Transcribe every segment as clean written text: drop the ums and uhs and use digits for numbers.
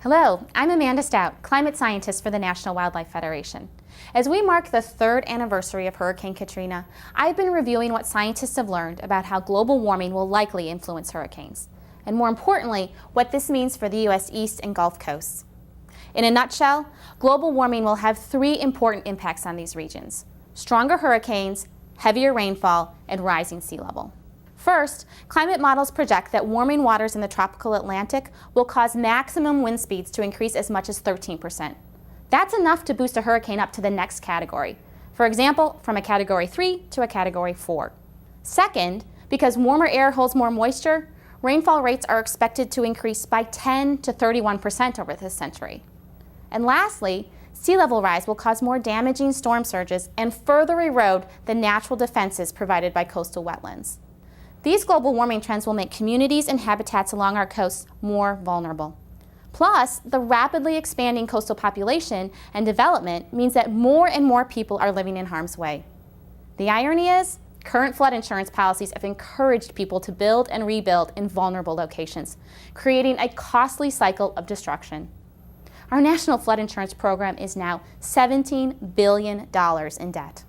Hello, I'm Amanda Staudt, climate scientist for the National Wildlife Federation. As we mark the third anniversary of Hurricane Katrina, I've been reviewing what scientists have learned about how global warming will likely influence hurricanes, and more importantly, what this means for the U.S. East and Gulf coasts. In a nutshell, global warming will have three important impacts on these regions: stronger hurricanes, heavier rainfall, and rising sea level. First, climate models project that warming waters in the tropical Atlantic will cause maximum wind speeds to increase as much as 13%. That's enough to boost a hurricane up to the next category. For example, from a Category 3 to a Category 4. Second, because warmer air holds more moisture, rainfall rates are expected to increase by 10 to 31% over this century. And lastly, sea level rise will cause more damaging storm surges and further erode the natural defenses provided by coastal wetlands. These global warming trends will make communities and habitats along our coasts more vulnerable. Plus, the rapidly expanding coastal population and development means that more and more people are living in harm's way. The irony is, current flood insurance policies have encouraged people to build and rebuild in vulnerable locations, creating a costly cycle of destruction. Our national flood insurance program is now $17 billion in debt.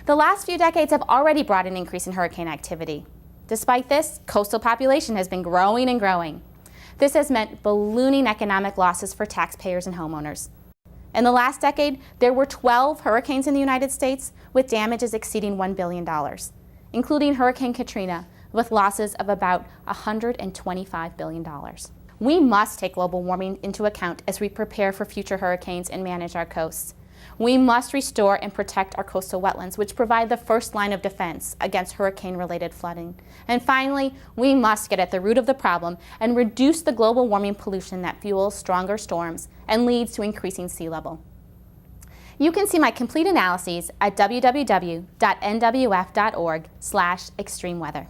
The last few decades have already brought an increase in hurricane activity. Despite this, coastal population has been growing and growing. This has meant ballooning economic losses for taxpayers and homeowners. In the last decade, there were 12 hurricanes in the United States with damages exceeding $1 billion, including Hurricane Katrina, with losses of about $125 billion. We must take global warming into account as we prepare for future hurricanes and manage our coasts. We must restore and protect our coastal wetlands, which provide the first line of defense against hurricane-related flooding. And finally, we must get at the root of the problem and reduce the global warming pollution that fuels stronger storms and leads to increasing sea level. You can see my complete analyses at www.nwf.org/extremeweather.